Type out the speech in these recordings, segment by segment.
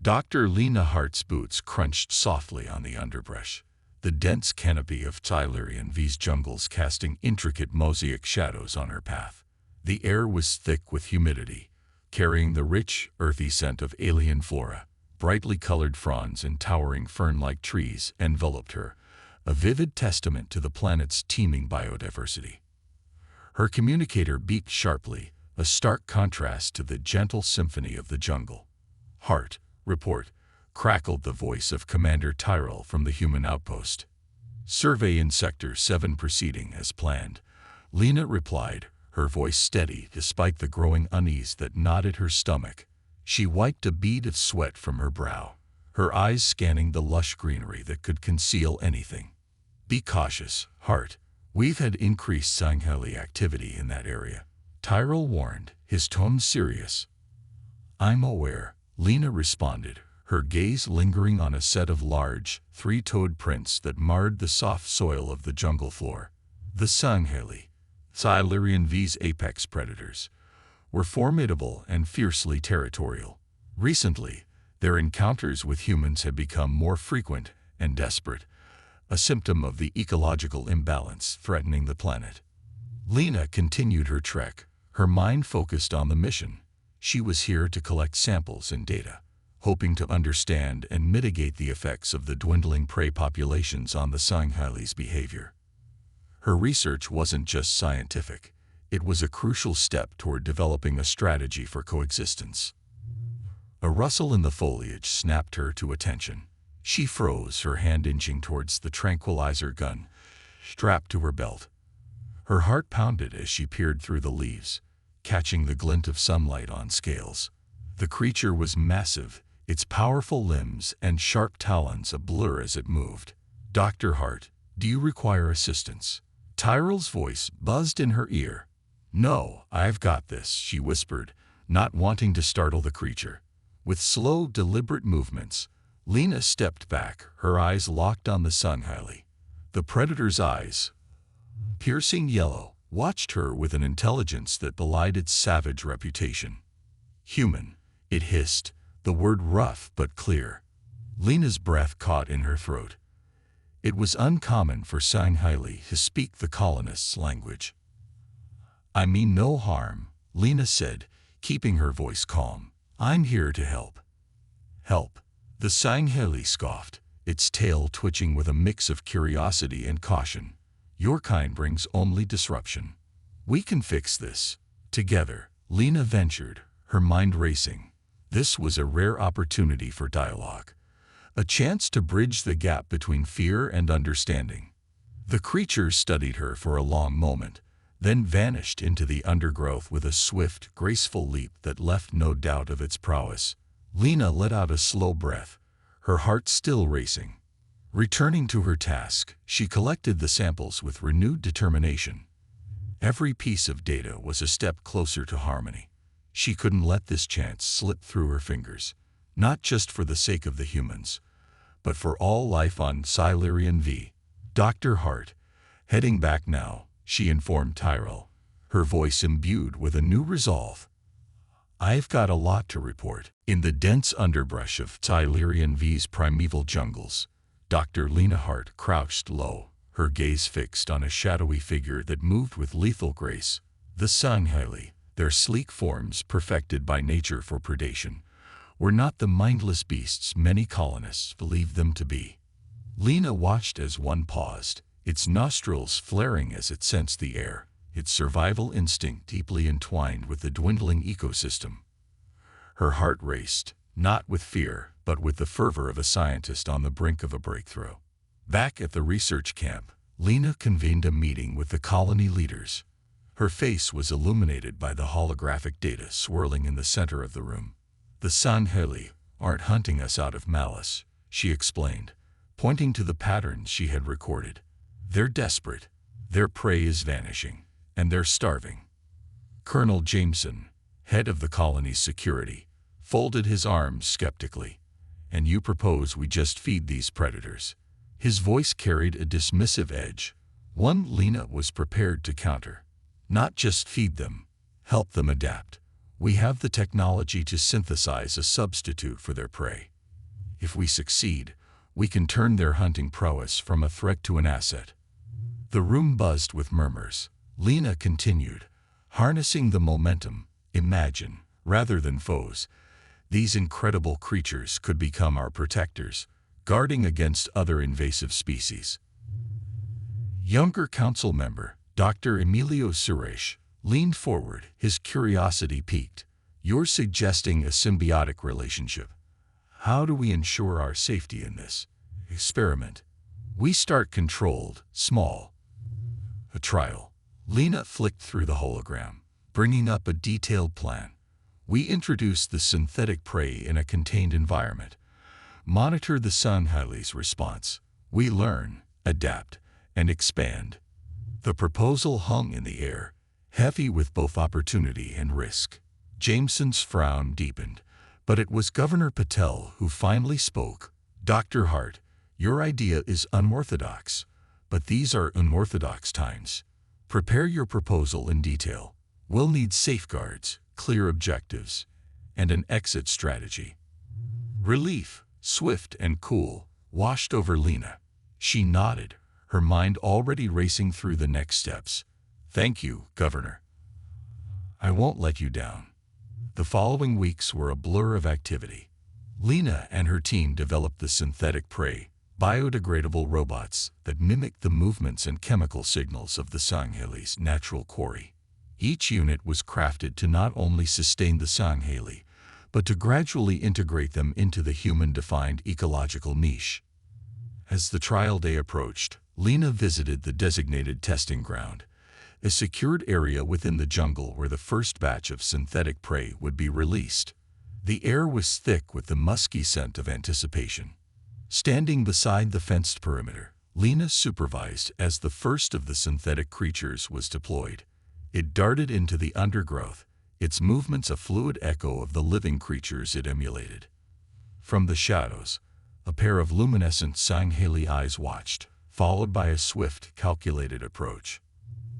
Dr. Lena Hart's boots crunched softly on the underbrush, the dense canopy of Tylerian V's jungles casting intricate mosaic shadows on her path. The air was thick with humidity, carrying the rich, earthy scent of alien flora. Brightly colored fronds and towering fern-like trees enveloped her, a vivid testament to the planet's teeming biodiversity. Her communicator beeped sharply, a stark contrast to the gentle symphony of the jungle. "Hart, report," crackled the voice of Commander Tyrell from the human outpost. "Survey in Sector 7 proceeding as planned," Lena replied, her voice steady despite the growing unease that knotted her stomach. She wiped a bead of sweat from her brow, her eyes scanning the lush greenery that could conceal anything. "Be cautious, Hart. We've had increased Sangheli activity in that area," Tyrell warned, his tone serious. "I'm aware," Lena responded, her gaze lingering on a set of large, three-toed prints that marred the soft soil of the jungle floor. The Sangheli, Silurian V's apex predators, were formidable and fiercely territorial. Recently, their encounters with humans had become more frequent and desperate, a symptom of the ecological imbalance threatening the planet. Lena continued her trek, her mind focused on the mission. She was here to collect samples and data, hoping to understand and mitigate the effects of the dwindling prey populations on the Sangheli's behavior. Her research wasn't just scientific, it was a crucial step toward developing a strategy for coexistence. A rustle in the foliage snapped her to attention. She froze, her hand inching towards the tranquilizer gun strapped to her belt. Her heart pounded as she peered through the leaves, catching the glint of sunlight on scales. The creature was massive, its powerful limbs and sharp talons a blur as it moved. "Dr. Hart, do you require assistance?" Tyrell's voice buzzed in her ear. "No, I've got this," she whispered, not wanting to startle the creature. With slow, deliberate movements, Lena stepped back, her eyes locked on the Sangheli. The predator's eyes, piercing yellow, watched her with an intelligence that belied its savage reputation. "Human," it hissed, the word rough but clear. Lena's breath caught in her throat. It was uncommon for Sangheli to speak the colonists' language. "I mean no harm," Lena said, keeping her voice calm. "I'm here to help." "Help?" The Sangheli scoffed, its tail twitching with a mix of curiosity and caution. "Your kind brings only disruption. We can fix this together," Lena ventured, her mind racing. This was a rare opportunity for dialogue, a chance to bridge the gap between fear and understanding. The creature studied her for a long moment, then vanished into the undergrowth with a swift, graceful leap that left no doubt of its prowess. Lena let out a slow breath, her heart still racing. Returning to her task, she collected the samples with renewed determination. Every piece of data was a step closer to harmony. She couldn't let this chance slip through her fingers, not just for the sake of the humans, but for all life on Silurian V. "Dr. Hart, heading back now," she informed Tyrell, her voice imbued with a new resolve. "I've got a lot to report." In the dense underbrush of Silurian V's primeval jungles, Dr. Lena Hart crouched low, her gaze fixed on a shadowy figure that moved with lethal grace. The Sangheli, their sleek forms perfected by nature for predation, were not the mindless beasts many colonists believed them to be. Lena watched as one paused, its nostrils flaring as it sensed the air, its survival instinct deeply entwined with the dwindling ecosystem. Her heart raced, not with fear, but with the fervor of a scientist on the brink of a breakthrough. Back at the research camp, Lena convened a meeting with the colony leaders. Her face was illuminated by the holographic data swirling in the center of the room. "The Sangheli aren't hunting us out of malice," she explained, pointing to the patterns she had recorded. "They're desperate. Their prey is vanishing, and they're starving." Colonel Jameson, head of the colony's security, folded his arms skeptically. "And you propose we just feed these predators?" His voice carried a dismissive edge, one Lena was prepared to counter. "Not just feed them, help them adapt. We have the technology to synthesize a substitute for their prey." If we succeed, we can turn their hunting prowess from a threat to an asset. The room buzzed with murmurs. Lena continued, harnessing the momentum. Imagine, rather than foes, these incredible creatures could become our protectors, guarding against other invasive species. Younger council member, Dr. Emilio Suresh, leaned forward, his curiosity piqued. You're suggesting a symbiotic relationship. How do we ensure our safety in this experiment? We start controlled, small. A trial. Lena flicked through the hologram, bringing up a detailed plan. We introduce the synthetic prey in a contained environment. Monitor the Sanghali's response. We learn, adapt, and expand. The proposal hung in the air, heavy with both opportunity and risk. Jameson's frown deepened, but it was Governor Patel who finally spoke. Dr. Hart, your idea is unorthodox, but these are unorthodox times. Prepare your proposal in detail. We'll need safeguards, clear objectives, and an exit strategy. Relief, swift and cool, washed over Lena. She nodded, her mind already racing through the next steps. Thank you, Governor. I won't let you down. The following weeks were a blur of activity. Lena and her team developed the synthetic prey, biodegradable robots that mimic the movements and chemical signals of the Sanghali's natural quarry. Each unit was crafted to not only sustain the Sanghali, but to gradually integrate them into the human-defined ecological niche. As the trial day approached, Lena visited the designated testing ground, a secured area within the jungle where the first batch of synthetic prey would be released. The air was thick with the musky scent of anticipation. Standing beside the fenced perimeter, Lena supervised as the first of the synthetic creatures was deployed. It darted into the undergrowth, its movements a fluid echo of the living creatures it emulated. From the shadows, a pair of luminescent Sanghali eyes watched, followed by a swift, calculated approach.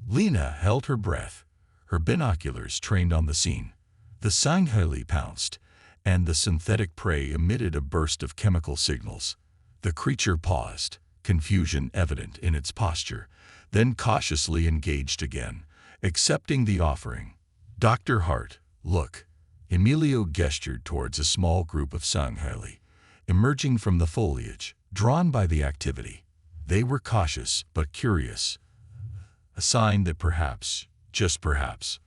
Lena held her breath, her binoculars trained on the scene. The Sanghali pounced, and the synthetic prey emitted a burst of chemical signals. The creature paused, confusion evident in its posture, then cautiously engaged again, accepting the offering. Dr. Hart, look. Emilio gestured towards a small group of Sanghali, emerging from the foliage, drawn by the activity. They were cautious but curious. A sign that perhaps, just perhaps,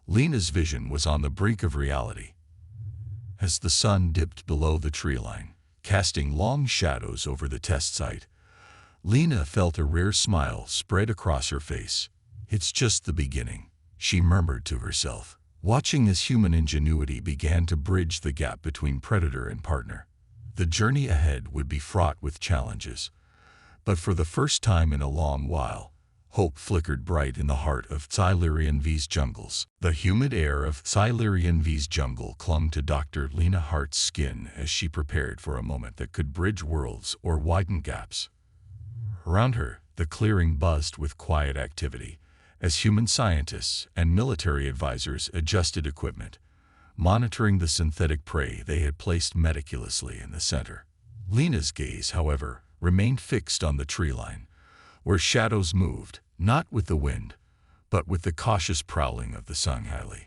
Lena's vision was on the brink of reality. As the sun dipped below the tree line, casting long shadows over the test site, Lena felt a rare smile spread across her face. It's just the beginning, she murmured to herself, watching as human ingenuity began to bridge the gap between predator and partner. The journey ahead would be fraught with challenges, but for the first time in a long while, hope flickered bright in the heart of Silurian V's jungles. The humid air of Silurian V's jungle clung to Dr. Lena Hart's skin as she prepared for a moment that could bridge worlds or widen gaps. Around her, the clearing buzzed with quiet activity, as human scientists and military advisors adjusted equipment, monitoring the synthetic prey they had placed meticulously in the center. Lena's gaze, however, remained fixed on the tree line, where shadows moved, not with the wind, but with the cautious prowling of the Sanghali.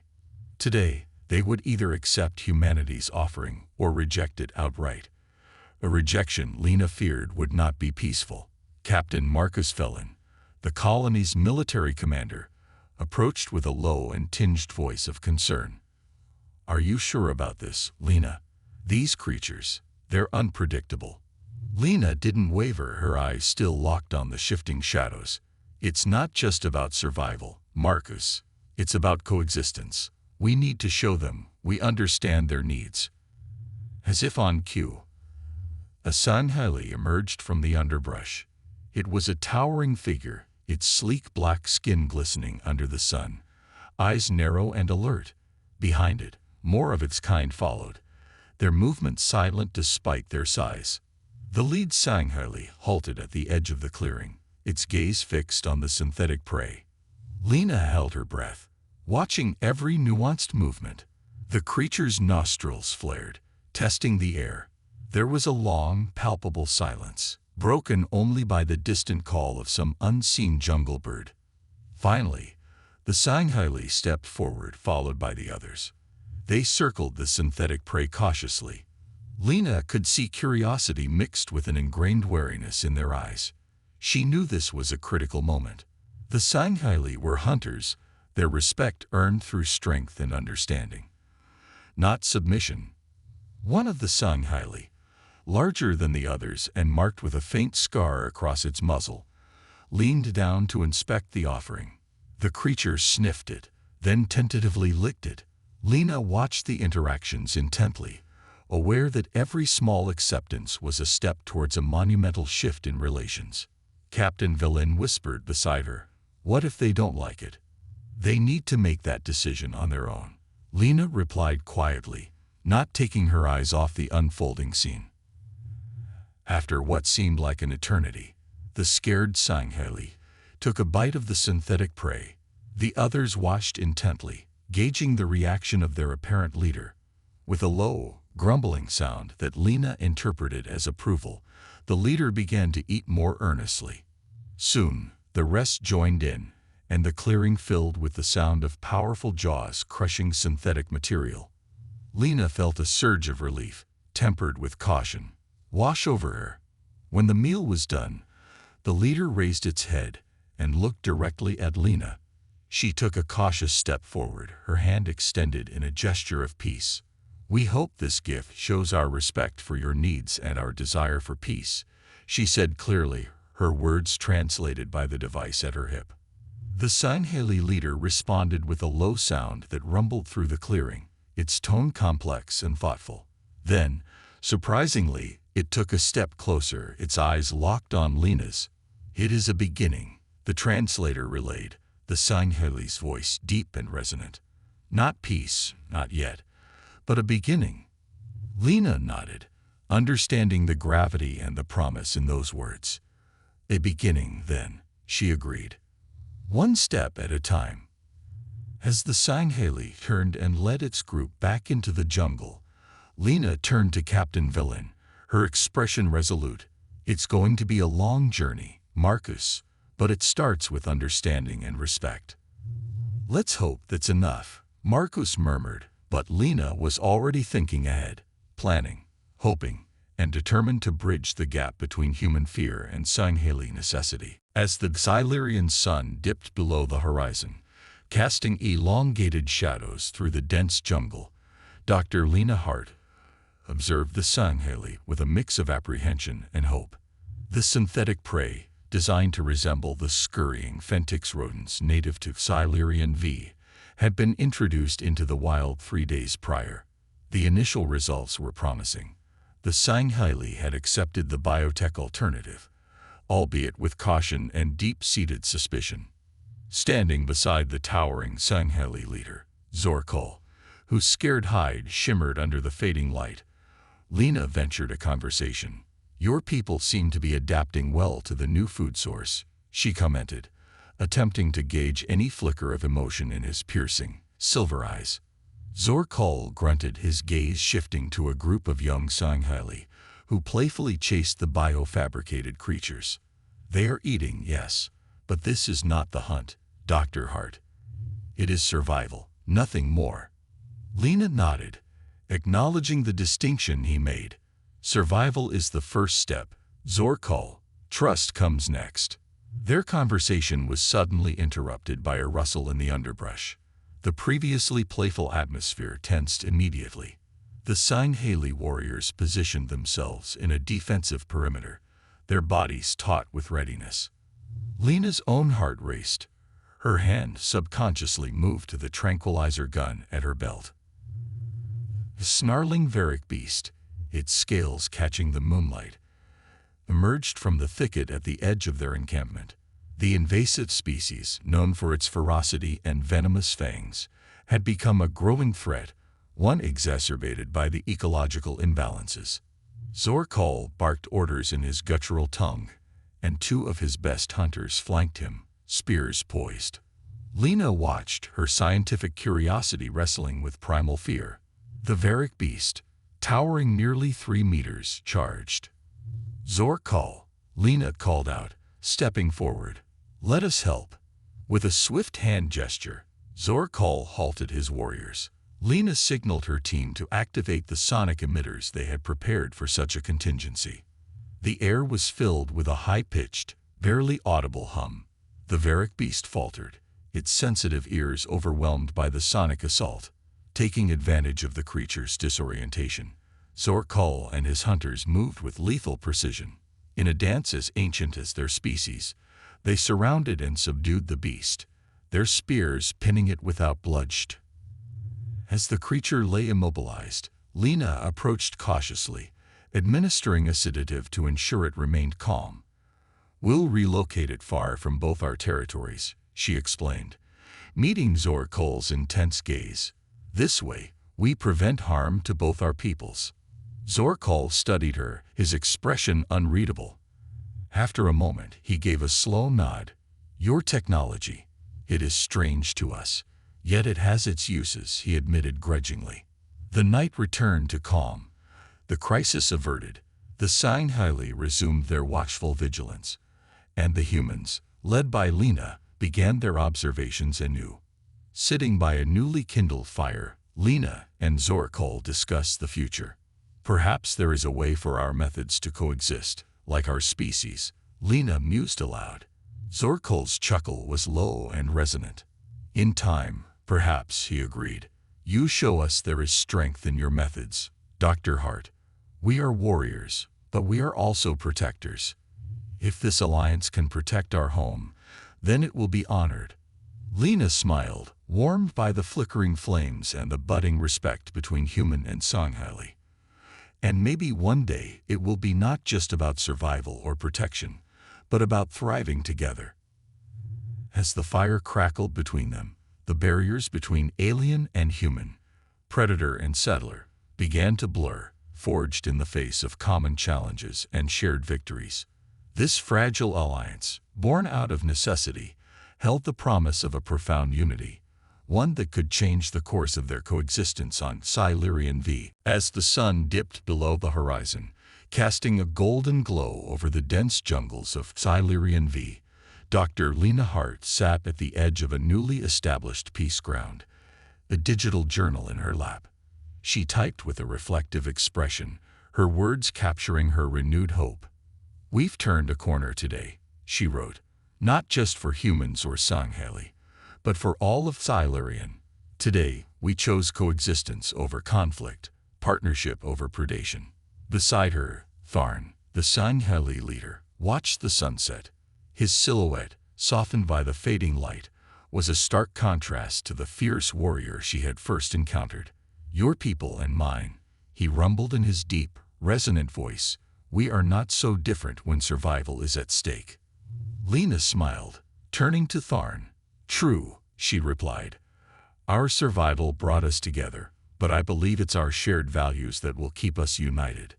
Today, they would either accept humanity's offering or reject it outright. A rejection Lena feared would not be peaceful. Captain Marcus Felon, the colony's military commander, approached with a low and tinged voice of concern. Are you sure about this, Lena? These creatures, they're unpredictable. Lena didn't waver, her eyes still locked on the shifting shadows. It's not just about survival, Marcus. It's about coexistence. We need to show them we understand their needs. As if on cue, a Sanghali emerged from the underbrush. It was a towering figure, its sleek black skin glistening under the sun, eyes narrow and alert. Behind it, more of its kind followed, their movements silent despite their size. The lead Sanghali halted at the edge of the clearing, its gaze fixed on the synthetic prey. Lena held her breath, watching every nuanced movement. The creature's nostrils flared, testing the air. There was a long, palpable silence, broken only by the distant call of some unseen jungle bird. Finally, the Singhili stepped forward, followed by the others. They circled the synthetic prey cautiously. Lena could see curiosity mixed with an ingrained wariness in their eyes. She knew this was a critical moment. The Singhili were hunters, their respect earned through strength and understanding, not submission. One of the Singhili, larger than the others and marked with a faint scar across its muzzle, leaned down to inspect the offering. The creature sniffed it, then tentatively licked it. Lena watched the interactions intently, aware that every small acceptance was a step towards a monumental shift in relations. Captain Villain whispered beside her, "What if they don't like it? They need to make that decision on their own." Lena replied quietly, not taking her eyes off the unfolding scene. After what seemed like an eternity, the scared Singhili took a bite of the synthetic prey. The others watched intently, gauging the reaction of their apparent leader. With a low, grumbling sound that Lena interpreted as approval, the leader began to eat more earnestly. Soon, the rest joined in, and the clearing filled with the sound of powerful jaws crushing synthetic material. Lena felt a surge of relief, tempered with caution, wash over her. When the meal was done, the leader raised its head and looked directly at Lena. She took a cautious step forward, her hand extended in a gesture of peace. "We hope this gift shows our respect for your needs and our desire for peace," she said clearly, her words translated by the device at her hip. The Singhili leader responded with a low sound that rumbled through the clearing, its tone complex and thoughtful. Then, surprisingly, it took a step closer, its eyes locked on Lena's. "It is a beginning," the translator relayed, the Singhili's voice deep and resonant. "Not peace, not yet, but a beginning." Lena nodded, understanding the gravity and the promise in those words. "A beginning, then," she agreed. "One step at a time." As the Singhili turned and led its group back into the jungle, Lena turned to Captain Villain, her expression resolute. "It's going to be a long journey, Marcus, but it starts with understanding and respect." "Let's hope that's enough," Marcus murmured, but Lena was already thinking ahead, planning, hoping, and determined to bridge the gap between human fear and Singhili necessity. As the Xylerian sun dipped below the horizon, casting elongated shadows through the dense jungle, Dr. Lena Hart observed the Singhili with a mix of apprehension and hope. The synthetic prey, designed to resemble the scurrying Phentix rodents native to Xylerian V, had been introduced into the wild 3 days prior. The initial results were promising. The Singhili had accepted the biotech alternative, albeit with caution and deep-seated suspicion. Standing beside the towering Singhili leader, Zorkul, whose scared hide shimmered under the fading light, Lena ventured a conversation. "Your people seem to be adapting well to the new food source," she commented, attempting to gauge any flicker of emotion in his piercing, silver eyes. Zorkul grunted, his gaze shifting to a group of young Singhili who playfully chased the biofabricated creatures. "They are eating, yes, but this is not the hunt, Dr. Hart. It is survival, nothing more." Lena nodded, acknowledging the distinction he made. "Survival is the first step, Zorkul. Trust comes next." Their conversation was suddenly interrupted by a rustle in the underbrush. The previously playful atmosphere tensed immediately. The Singhili warriors positioned themselves in a defensive perimeter, their bodies taut with readiness. Lena's own heart raced. Her hand subconsciously moved to the tranquilizer gun at her belt. A snarling Varic beast, its scales catching the moonlight, emerged from the thicket at the edge of their encampment. The invasive species, known for its ferocity and venomous fangs, had become a growing threat, one exacerbated by the ecological imbalances. Zorkul barked orders in his guttural tongue, and 2 of his best hunters flanked him, spears poised. Lena watched, her scientific curiosity wrestling with primal fear. The Varic beast, towering nearly 3 meters, charged. Zorkal, Lena called out, stepping forward. Let us help. With a swift hand gesture, Zorkal halted his warriors. Lena signaled her team to activate the sonic emitters they had prepared for such a contingency. The air was filled with a high-pitched, barely audible hum. The Varric beast faltered, its sensitive ears overwhelmed by the sonic assault. Taking advantage of the creature's disorientation, Zorkal and his hunters moved with lethal precision. In a dance as ancient as their species, they surrounded and subdued the beast, their spears pinning it without bloodshed. As the creature lay immobilized, Lena approached cautiously, administering a sedative to ensure it remained calm. We'll relocate it far from both our territories, she explained, meeting Zorkal's intense gaze. This way, we prevent harm to both our peoples. Zorkal studied her, his expression unreadable. After a moment, he gave a slow nod. Your technology. It is strange to us, yet it has its uses, he admitted grudgingly. The night returned to calm. The crisis averted, the Singhili resumed their watchful vigilance, and the humans, led by Lena, began their observations anew. Sitting by a newly kindled fire, Lena and Zorkal discussed the future. Perhaps there is a way for our methods to coexist, like our species, Lena mused aloud. Zorkal's chuckle was low and resonant. In time, perhaps, he agreed. You show us there is strength in your methods, Dr. Hart. We are warriors, but we are also protectors. If this alliance can protect our home, then it will be honored. Lena smiled, warmed by the flickering flames and the budding respect between human and Singhili. And maybe one day it will be not just about survival or protection, but about thriving together. As the fire crackled between them, the barriers between alien and human, predator and settler, began to blur, forged in the face of common challenges and shared victories. This fragile alliance, born out of necessity, held the promise of a profound unity, one that could change the course of their coexistence on Silurian V. As the sun dipped below the horizon, casting a golden glow over the dense jungles of Silurian V, Dr. Lena Hart sat at the edge of a newly established peace ground, a digital journal in her lap. She typed with a reflective expression, her words capturing her renewed hope. We've turned a corner today, she wrote, not just for humans or Singhili, but for all of Silurian. Today, we chose coexistence over conflict, partnership over predation. Beside her, Tharn, the Singhili leader, watched the sunset. His silhouette, softened by the fading light, was a stark contrast to the fierce warrior she had first encountered. Your people and mine, he rumbled in his deep, resonant voice. We are not so different when survival is at stake. Lena smiled, turning to Tharn. True, she replied. Our survival brought us together, but I believe it's our shared values that will keep us united.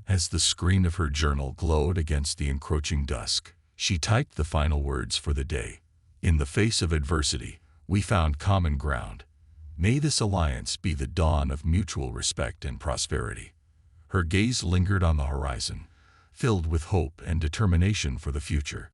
As the screen of her journal glowed against the encroaching dusk, she typed the final words for the day. In the face of adversity, we found common ground. May this alliance be the dawn of mutual respect and prosperity. Her gaze lingered on the horizon, filled with hope and determination for the future.